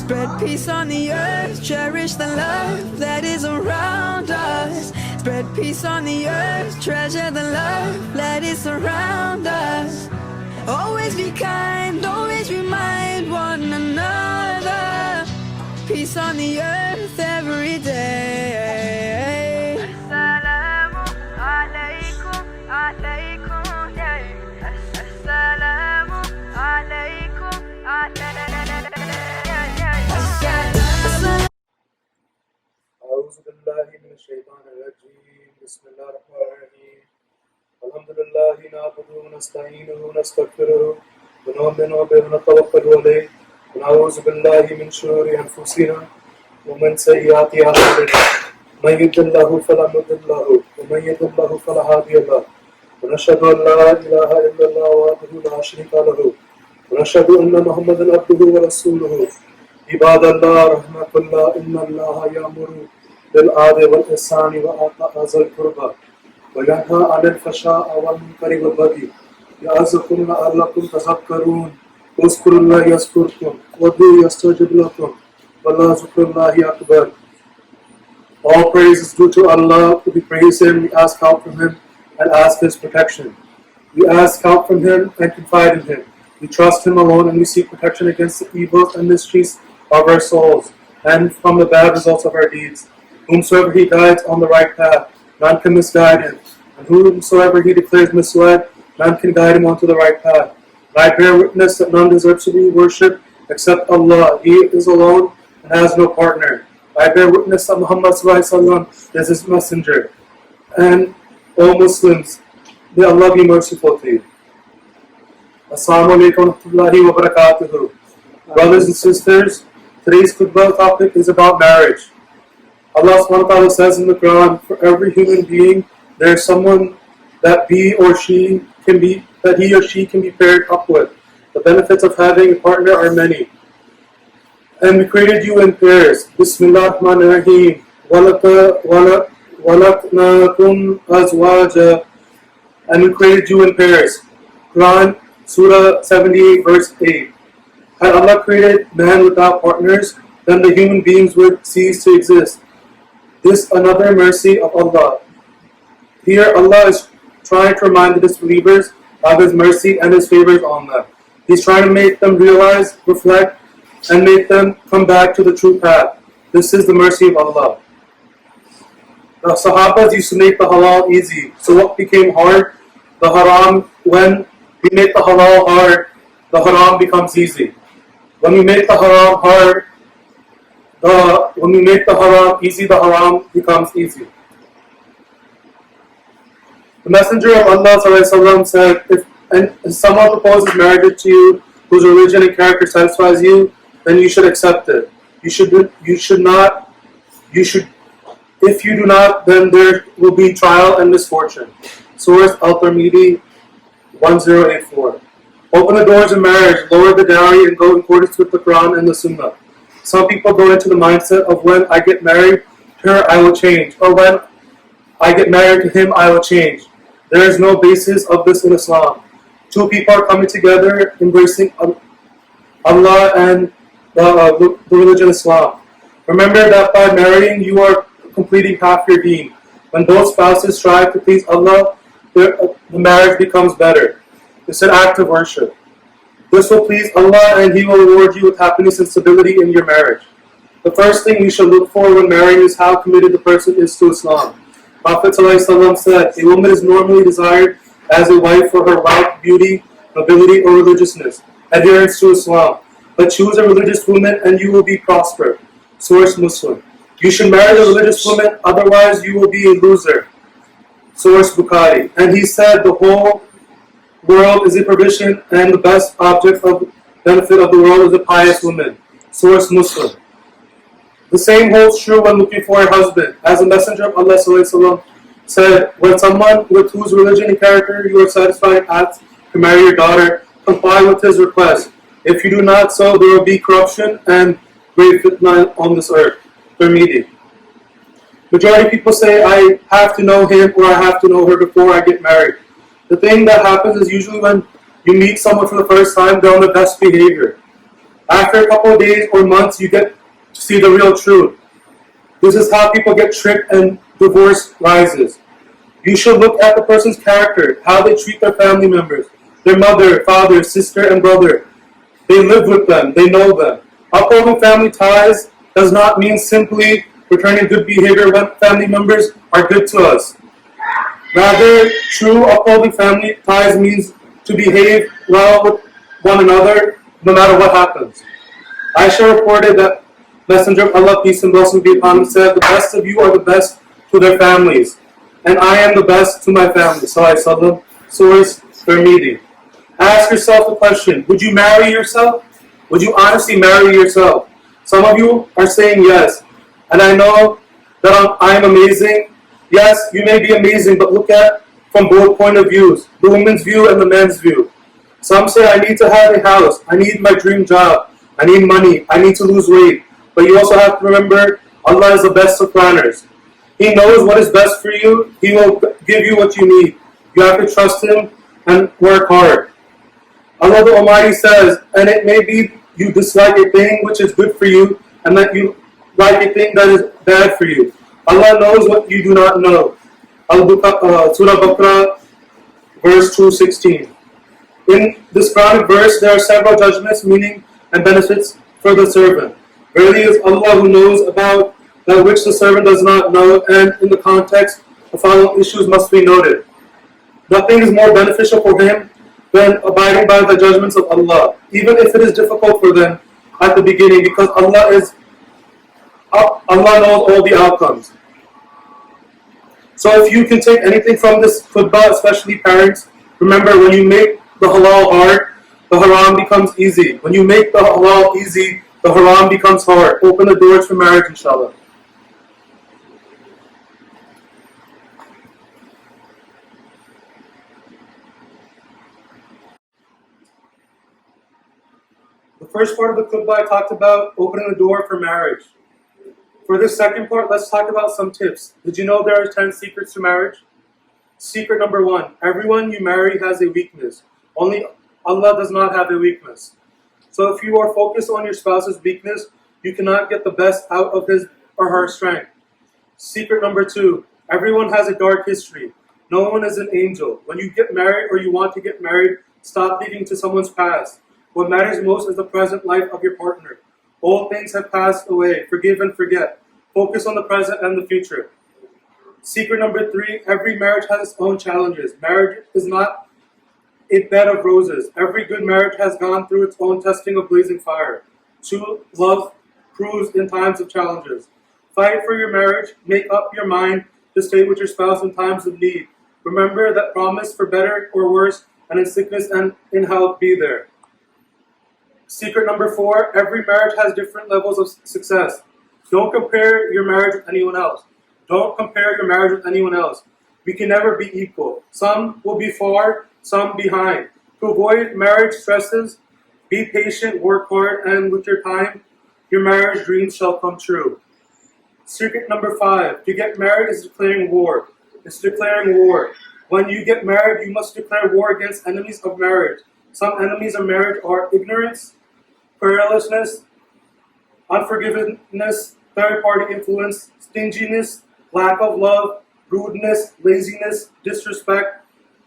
Spread peace on the earth, cherish the love that is around us. Spread peace on the earth, treasure the love that is around us. Always be kind, always remind one another. Peace on the earth every day. Assalamu alaikum, alaikum, yeah. Assalamu alaikum, alaikum. أعوذ بالله من الشيطان الرجيم بسم الله الرحمن الرحيم الحمد لله نعبده ونستعينه ونستغفره ونؤمن به ونتوكل عليه ونعوذ بالله من شرور أنفسنا ومن سيئات أعمالنا من يهده الله فلا مضل له ومن يضلل له فلا هادي له ونشهد أن لا إله إلا الله وحده لا شريك له ونشهد أن محمدا عبده ورسوله عباد الله رحمة الله إن الله يأمر بالعدل والإحسان وإيتاء ذي القربى وينهى عن الفحشاء والمنكر والبغي يعظكم لعلكم تذكرون واذكروا الله يذكركم وادعوه يستجب لكم ولذكر الله أكبر. All praise is due to Allah. We praise Him, we ask help from Him and ask His protection. We ask help from Him and confide in Him. We trust Him alone and we seek protection against the evils and mysteries of our souls and from the bad results of our deeds. Whomsoever He guides on the right path, none can misguide him. And whomsoever He declares misled, none can guide him onto the right path. And I bear witness that none deserves to be worshipped except Allah. He is alone and has no partner. I bear witness that Muhammad is His messenger. And O Muslims, may Allah be merciful to you. Assalamu alaikum wa rahmatullahi wa barakatuhu. Brothers and sisters, today's khutbah topic is about marriage. Allah subhanahu wa ta'ala says in the Quran, for every human being, there is someone that he or she can be paired up with. The benefits of having a partner are many. And we created you in pairs. Bismillah ar-Rahman ar-Rahim. Walaknakum azwaja. And we created you in pairs. Quran, Surah 78, verse 8. Had Allah created man without partners, then the human beings would cease to exist. This another mercy of Allah. Here Allah is trying to remind the disbelievers of His mercy and His favors on them. He's trying to make them realize, reflect, and make them come back to the true path. This is the mercy of Allah. The Sahabas used to make the halal easy. So what became hard? The haram. When we make the halal hard, the haram becomes easy. When we make the haram hard, when we make the haram easy, the haram becomes easy. The Messenger of Allah ﷺ said, if someone proposes marriage to you whose religion and character satisfies you, then you should accept it. If you do not, then there will be trial and misfortune. Source al-Tirmidhi 1084. Open the doors of marriage, lower the dowry, and go in accordance with the Quran and the Sunnah. Some people go into the mindset of when I get married to her, I will change, or when I get married to him, I will change. There is no basis of this in Islam. Two people are coming together, embracing Allah and the religion of Islam. Remember that by marrying, you are completing half your deen. When both spouses strive to please Allah, the marriage becomes better. It's an act of worship. This will please Allah and He will reward you with happiness and stability in your marriage. The first thing we should look for when marrying is how committed the person is to Islam. Prophet ﷺ said, a woman is normally desired as a wife for her wealth, beauty, nobility, or religiousness, adherence to Islam. But choose a religious woman and you will be prosperous. Source Muslim. You should marry a religious woman, otherwise you will be a loser. Source Bukhari. And he said, the whole world is a provision and the best object of benefit of the world is a pious woman. Source Muslim. The same holds true when looking for a husband. As the Messenger of Allah ﷺ said, when someone with whose religion and character you are satisfied asks to marry your daughter, comply with his request. If you do not so, there will be corruption and great fitna on this earth. Tirmidhi. Majority of people say, I have to know him or I have to know her before I get married. The thing that happens is usually when you meet someone for the first time, they're on the best behavior. After a couple of days or months, you get to see the real truth. This is how people get tricked and divorce rises. You should look at the person's character, how they treat their family members, their mother, father, sister, and brother. They live with them, they know them. Upholding family ties does not mean simply returning good behavior when family members are good to us. Rather, true upholding family ties means to behave well with one another no matter what happens. Aisha reported that Messenger of Allah, peace and blessings be upon him, said, the best of you are the best to their families, and I am the best to my family. Sallallahu Source Tirmidhi. Ask yourself the question, would you marry yourself? Would you honestly marry yourself? Some of you are saying yes, and I know that I am amazing. Yes, you may be amazing, but look at from both point of views, the woman's view and the man's view. Some say, I need to have a house, I need my dream job, I need money, I need to lose weight. But you also have to remember, Allah is the best of planners. He knows what is best for you. He will give you what you need. You have to trust Him and work hard. Allah the Almighty says, and it may be you dislike a thing which is good for you, and that you like a thing that is bad for you. Allah knows what you do not know. Surah Baqarah, verse 216. In this Quranic verse, there are several judgments, meaning and benefits for the servant. Verily is Allah who knows about that which the servant does not know, and in the context, the following issues must be noted. Nothing is more beneficial for him than abiding by the judgments of Allah, even if it is difficult for them at the beginning, because Allah knows all the outcomes. So if you can take anything from this khutbah, especially parents, remember when you make the halal hard, the haram becomes easy. When you make the halal easy, the haram becomes hard. Open the doors for marriage, inshallah. The first part of the khutbah I talked about opening the door for marriage. For this second part, let's talk about some tips. Did you know there are 10 secrets to marriage? Secret number 1, everyone you marry has a weakness. Only Allah does not have a weakness. So if you are focused on your spouse's weakness, you cannot get the best out of his or her strength. Secret number 2, everyone has a dark history. No one is an angel. When you get married or you want to get married, stop digging to someone's past. What matters most is the present life of your partner. All things have passed away. Forgive and forget. Focus on the present and the future. Secret number 3, every marriage has its own challenges. Marriage is not a bed of roses. Every good marriage has gone through its own testing of blazing fire. True love proves in times of challenges. Fight for your marriage. Make up your mind to stay with your spouse in times of need. Remember that promise for better or worse, and in sickness and in health, be there. Secret number 4, every marriage has different levels of success. Don't compare your marriage with anyone else. Don't compare your marriage with anyone else. We can never be equal. Some will be far, some behind. To avoid marriage stresses, be patient, work hard, and with your time, your marriage dreams shall come true. Secret number 5, to get married is declaring war. It's declaring war. When you get married, you must declare war against enemies of marriage. Some enemies of marriage are ignorance, querulousness, unforgiveness, third-party influence, stinginess, lack of love, rudeness, laziness, disrespect,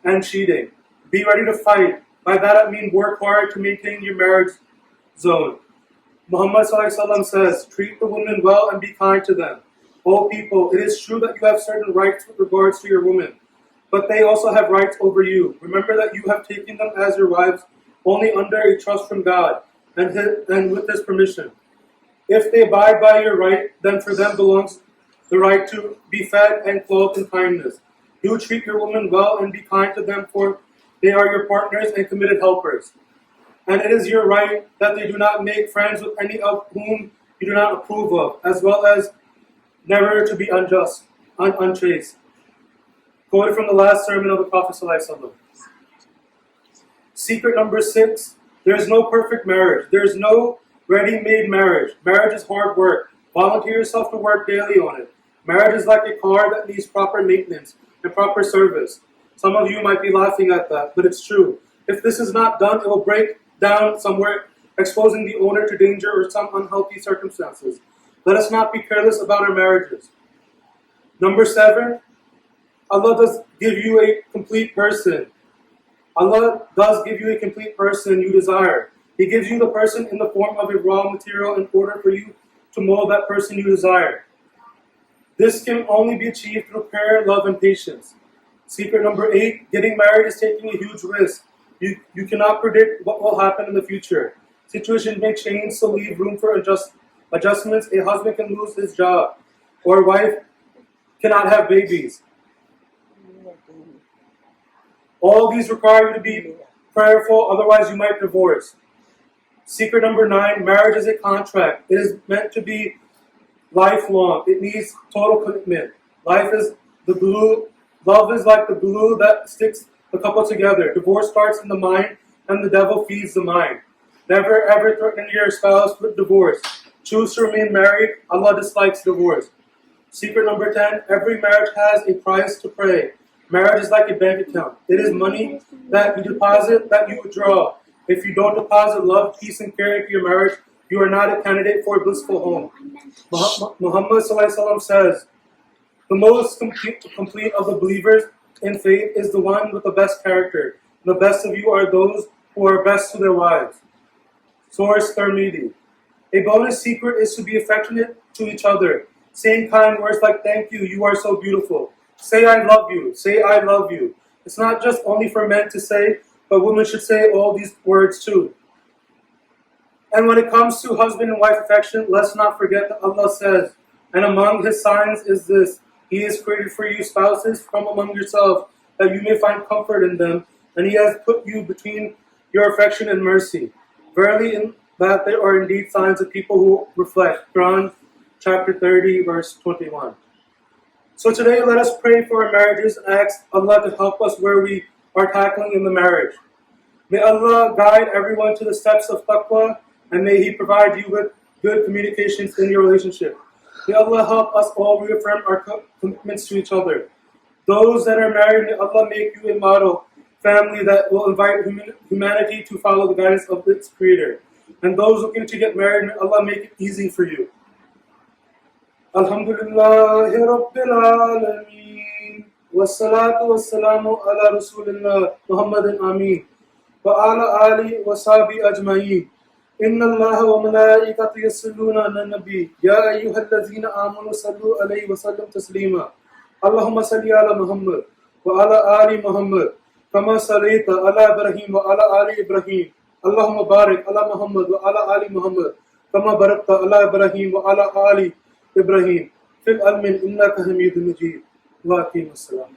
and cheating. Be ready to fight. By that I mean work hard to maintain your marriage zone. Muhammad ﷺ says, treat the women well and be kind to them. O people, it is true that you have certain rights with regards to your women, but they also have rights over you. Remember that you have taken them as your wives only under a trust from God and with His permission. If they abide by your right, then for them belongs the right to be fed and clothed in kindness. Do treat your women well and be kind to them, for they are your partners and committed helpers. And it is your right that they do not make friends with any of whom you do not approve of, as well as never to be unjust, unchaste. Quoted from the last sermon of the Prophet ﷺ. Secret number 6, there is no perfect marriage. There is no ready-made marriage. Marriage is hard work. Volunteer yourself to work daily on it. Marriage is like a car that needs proper maintenance and proper service. Some of you might be laughing at that, but it's true. If this is not done, it will break down somewhere, exposing the owner to danger or some unhealthy circumstances. Let us not be careless about our marriages. Number 7, Allah does give you a complete person. Allah does give you a complete person you desire. He gives you the person in the form of a raw material in order for you to mold that person you desire. This can only be achieved through prayer, love, and patience. Secret number 8, getting married is taking a huge risk. You cannot predict what will happen in the future. Situations may change, so leave room for adjustments. A husband can lose his job, or a wife cannot have babies. All these require you to be prayerful, otherwise you might divorce. Secret number 9, marriage is a contract. It is meant to be lifelong. It needs total commitment. Love is like the glue that sticks the couple together. Divorce starts in the mind, and the devil feeds the mind. Never ever threaten your spouse with divorce. Choose to remain married. Allah dislikes divorce. Secret number 10, every marriage has a price to pay. Marriage is like a bank account. It is money that you deposit, that you withdraw. If you don't deposit love, peace, and care into your marriage, you are not a candidate for a blissful home. Muhammad ﷺ says, the most complete of the believers in faith is the one with the best character. The best of you are those who are best to their wives. Source Tirmidhi. A bonus secret is to be affectionate to each other, saying kind words like thank you, you are so beautiful. Say I love you, say I love you. It's not just only for men to say, but women should say all these words too. And when it comes to husband and wife affection, let's not forget that Allah says, and among His signs is this, He has created for you spouses from among yourselves, that you may find comfort in them, and He has put you between your affection and mercy. Verily in that there are indeed signs of people who reflect. Quran chapter 30 verse 21. So today let us pray for our marriages and ask Allah to help us where we are tackling in the marriage. May Allah guide everyone to the steps of Taqwa, and may He provide you with good communications in your relationship. May Allah help us all reaffirm our commitments to each other. Those that are married, may Allah make you a model family that will invite humanity to follow the guidance of its Creator. And those looking to get married, may Allah make it easy for you. Alhamdulillahi Rabbil Alameen. Wassalatu wassalamu ala Rasulillah Muhammadin Ameen. Wa ala ali wa sahbi ajma'een. Inna Allah wa malaikatu yusalluna ala nabi. Ya ayyuhallazina amanu sallu alayhi wa sallam taslima. Allahumma salli ala Muhammad wa ala ali Muhammad. Kama sallaita ala Ibrahim wa ala ali Ibrahim. Allahumma barik ala Muhammad wa ala ali Muhammad. Kama barakta ala Ibrahim wa ala ali إبراهيم في العالمين إنك حميد مجيد. وأقيم السلام.